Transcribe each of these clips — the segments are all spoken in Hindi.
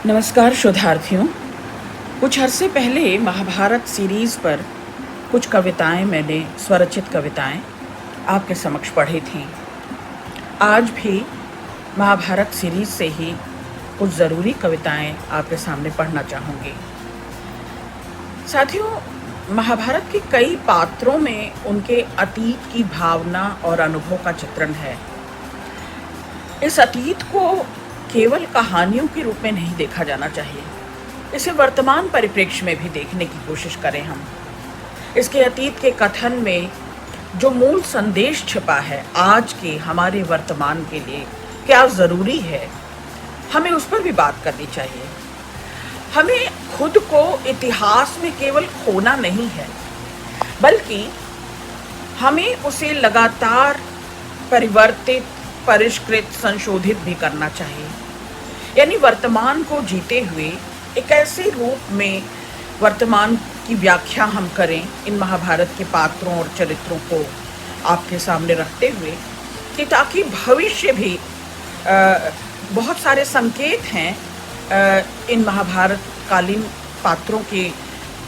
नमस्कार शोधार्थियों। कुछ अरसे पहले महाभारत सीरीज़ पर कुछ कविताएं मैंने स्वरचित कविताएं आपके समक्ष पढ़ी थीं। आज भी महाभारत सीरीज़ से ही कुछ ज़रूरी कविताएं आपके सामने पढ़ना चाहूँगी। साथियों, महाभारत के कई पात्रों में उनके अतीत की भावना और अनुभव का चित्रण है। इस अतीत को केवल कहानियों के रूप में नहीं देखा जाना चाहिए, इसे वर्तमान परिप्रेक्ष्य में भी देखने की कोशिश करें हम। इसके अतीत के कथन में जो मूल संदेश छिपा है, आज के हमारे वर्तमान के लिए क्या ज़रूरी है, हमें उस पर भी बात करनी चाहिए। हमें खुद को इतिहास में केवल खोना नहीं है, बल्कि हमें उसे लगातार परिवर्तित, परिष्कृत, संशोधित भी करना चाहिए। यानी वर्तमान को जीते हुए एक ऐसे रूप में वर्तमान की व्याख्या हम करें इन महाभारत के पात्रों और चरित्रों को आपके सामने रखते हुए, कि ताकि भविष्य भी बहुत सारे संकेत हैं इन महाभारत कालीन पात्रों के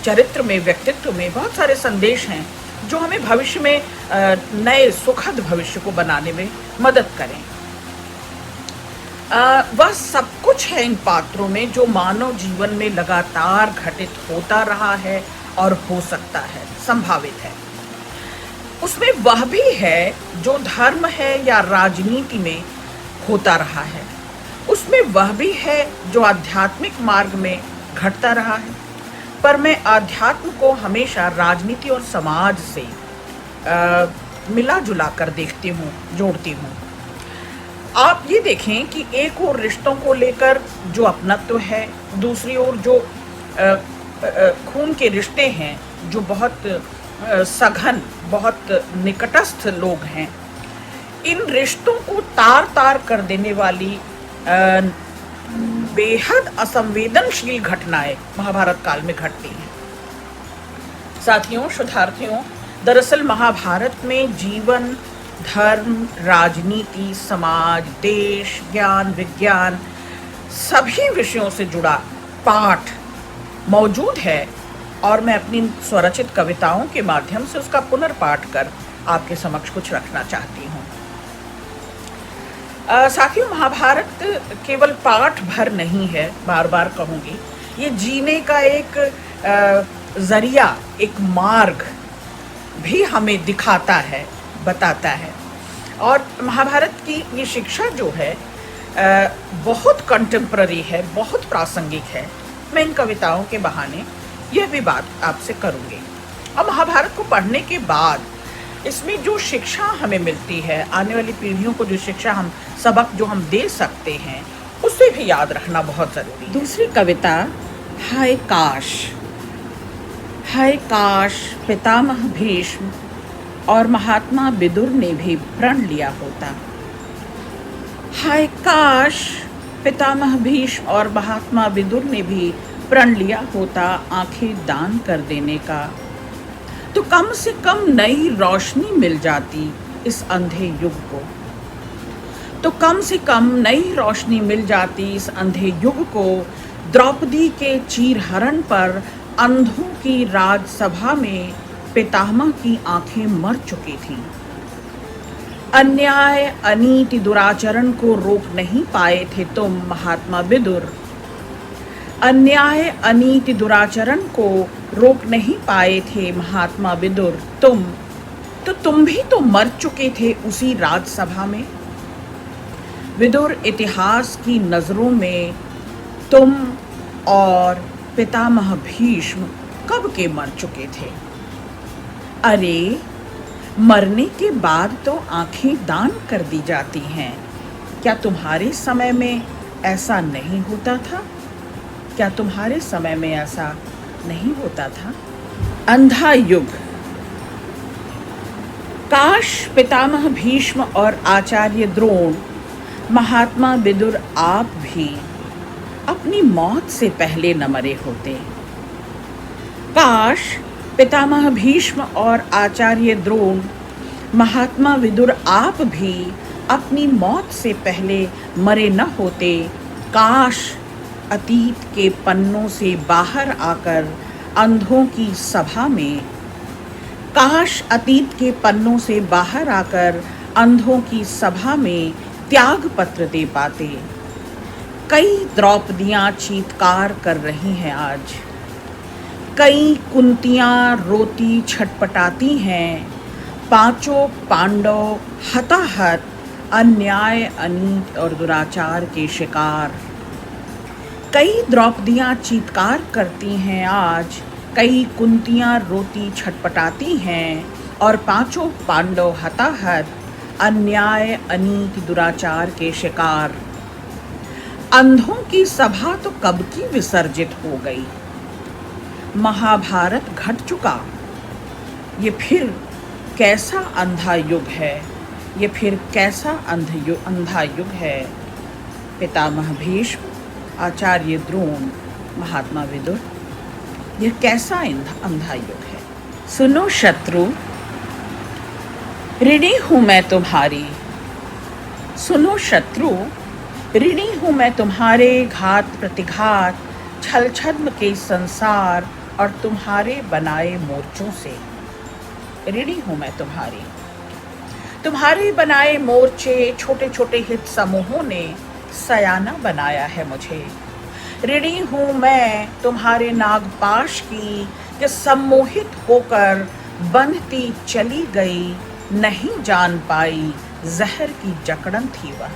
चरित्र में, व्यक्तित्व में बहुत सारे संदेश हैं जो हमें भविष्य में नए सुखद भविष्य को बनाने में मदद करें। वह सब कुछ है इन पात्रों में जो मानव जीवन में लगातार घटित होता रहा है और हो सकता है, संभावित है। उसमें वह भी है जो धर्म है या राजनीति में होता रहा है। उसमें वह भी है जो आध्यात्मिक मार्ग में घटता रहा है। पर मैं अध्यात्म को हमेशा राजनीति और समाज से मिला जुला कर देखती हूँ, जोड़ती हूँ। आप ये देखें कि एक और रिश्तों को लेकर जो अपनत्व है, दूसरी ओर जो खून के रिश्ते हैं, जो बहुत सघन, बहुत निकटस्थ लोग हैं, इन रिश्तों को तार तार कर देने वाली बेहद असंवेदनशील घटनाएं महाभारत काल में घटती हैं। साथियों, शोधार्थियों, दरअसल महाभारत में जीवन, धर्म, राजनीति, समाज, देश, ज्ञान, विज्ञान, सभी विषयों से जुड़ा पाठ मौजूद है और मैं अपनी स्वरचित कविताओं के माध्यम से उसका पुनर्पाठ कर आपके समक्ष कुछ रखना चाहती हूँ। साथियों, महाभारत केवल पाठ भर नहीं है, बार बार कहूँगी, ये जीने का एक जरिया, एक मार्ग भी हमें दिखाता है, बताता है। और महाभारत की ये शिक्षा जो है बहुत कंटेम्प्ररी है, बहुत प्रासंगिक है। मैं इन कविताओं के बहाने यह भी बात आपसे करूँगी। अब महाभारत को पढ़ने के बाद इसमें जो शिक्षा हमें मिलती है, आने वाली पीढ़ियों को जो शिक्षा, हम सबक जो हम दे सकते हैं, उसे भी याद रखना बहुत ज़रूरी है। दूसरी कविता, हाय काश। हाय काश पितामह भीष्म और महात्मा विदुर ने भी प्रण लिया होता। हाय काश पितामह भीष्म और महात्मा विदुर ने भी प्रण लिया होता आंखें दान कर देने का, तो कम से कम नई रोशनी मिल जाती इस अंधे युग को। तो कम से कम नई रोशनी मिल जाती इस अंधे युग को। द्रौपदी के चीरहरण पर अंधों की राजसभा में पितामह की आंखें मर चुकी थीं। अन्याय, अनीति, दुराचरण को रोक नहीं पाए थे तुम महात्मा विदुर। अन्याय, अनीति, दुराचरण को रोक नहीं पाए थे महात्मा विदुर तुम। तो तुम भी तो मर चुके थे उसी राजसभा में। विदुर इतिहास की नजरों में तुम और पितामह भीष्म कब के मर चुके थे। अरे, मरने के बाद तो आंखें दान कर दी जाती हैं। क्या तुम्हारे समय में ऐसा नहीं होता था? क्या तुम्हारे समय में ऐसा नहीं होता था? अंधा युग। काश पितामह भीष्म और आचार्य द्रोण, महात्मा विदुर आप भी अपनी मौत से पहले न मरे होते। काश पितामह भीष्म और आचार्य द्रोण, महात्मा विदुर आप भी अपनी मौत से पहले मरे न होते। काश अतीत के पन्नों से बाहर आकर अंधों की सभा में, काश अतीत के पन्नों से बाहर आकर अंधों की सभा में त्याग पत्र दे पाते। कई द्रौपदियां चीत्कार कर रही हैं आज, कई कुंतियां रोती छटपटाती हैं, पांचों पांडव हताहत अन्याय अनीति और दुराचार के शिकार। कई द्रौपदियां चीत्कार करती हैं आज, कई कुंतियां रोती छटपटाती हैं और पांचों पांडव हताहत अन्याय अनीति दुराचार के शिकार। अंधों की सभा तो कब की विसर्जित हो गई। महाभारत घट चुका। ये फिर कैसा अंधा युग है, ये फिर कैसा अंधा युग है। पितामह भीष्म, आचार्य द्रोण, महात्मा विदुर, ये कैसा अंधा युग है। सुनो शत्रु, ऋणी हूं मैं तुम्हारी। सुनो शत्रु, ऋणी हूं मैं तुम्हारे घात प्रतिघात, छल छद्म के संसार और तुम्हारे बनाए मोर्चों से। ऋणी हूं मैं तुम्हारी। तुम्हारे बनाए मोर्चे, छोटे छोटे हित समूहों ने सयाना बनाया है मुझे। ऋणी हूं मैं तुम्हारे नागपाश की, कि सम्मोहित होकर बंधती चली गई, नहीं जान पाई जहर की जकड़न थी वह।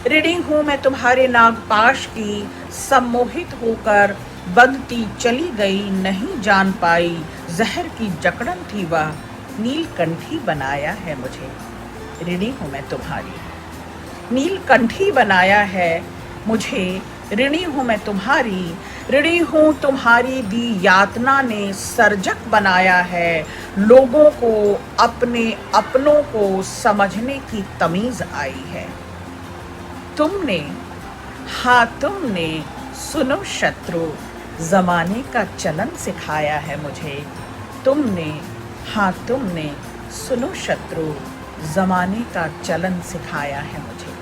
ऋणी हूं मैं तुम्हारे नागपाश की, सम्मोहित होकर बंधती चली गई, नहीं जान पाई जहर की जकड़न थी वह। नीलकंठी बनाया है मुझे। ऋणी हूं मैं तुम्हारी। नीलकंठी बनाया है मुझे, ऋणी हूं मैं तुम्हारी। ऋणी हूं तुम्हारी दी यातना ने सर्जक बनाया है, लोगों को अपने अपनों को समझने की तमीज आई है। तुमने, हाँ तुमने, सुनो शत्रु, जमाने का चलन सिखाया है मुझे। तुमने, हाँ तुमने, सुनो शत्रु, जमाने का चलन सिखाया है मुझे।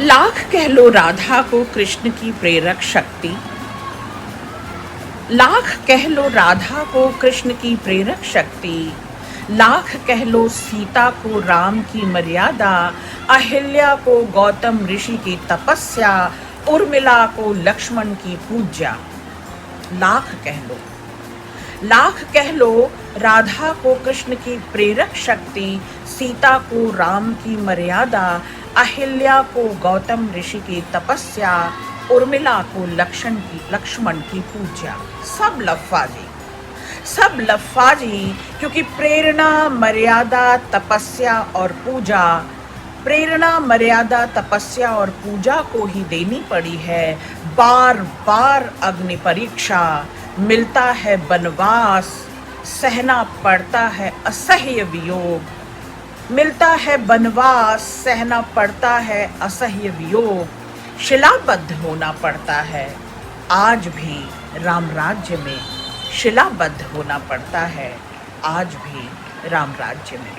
लाख कह लो राधा को कृष्ण की प्रेरक शक्ति। लाख कह लो राधा को कृष्ण की प्रेरक शक्ति। लाख कह लो सीता को राम की मर्यादा, अहिल्या को गौतम ऋषि की तपस्या, उर्मिला को लक्ष्मण की पूज्या। लाख कह लो, लाख कह लो राधा को कृष्ण की प्रेरक शक्ति, सीता को राम की मर्यादा, अहिल्या को गौतम ऋषि की तपस्या, उर्मिला को लक्ष्मण की पूज्या। सब लफ्फाजी, सब लफ्फाजी, क्योंकि प्रेरणा, मर्यादा, तपस्या और पूजा, प्रेरणा, मर्यादा, तपस्या और पूजा को ही देनी पड़ी है। बार बार अग्नि परीक्षा, मिलता है बनवास, सहना पड़ता है असह्य वियोग। मिलता है बनवास, सहना पड़ता है असह्य वियोग। शिलाबद्ध होना पड़ता है आज भी राम राज्य में, शिलाबद्ध होना पड़ता है आज भी राम राज्य में।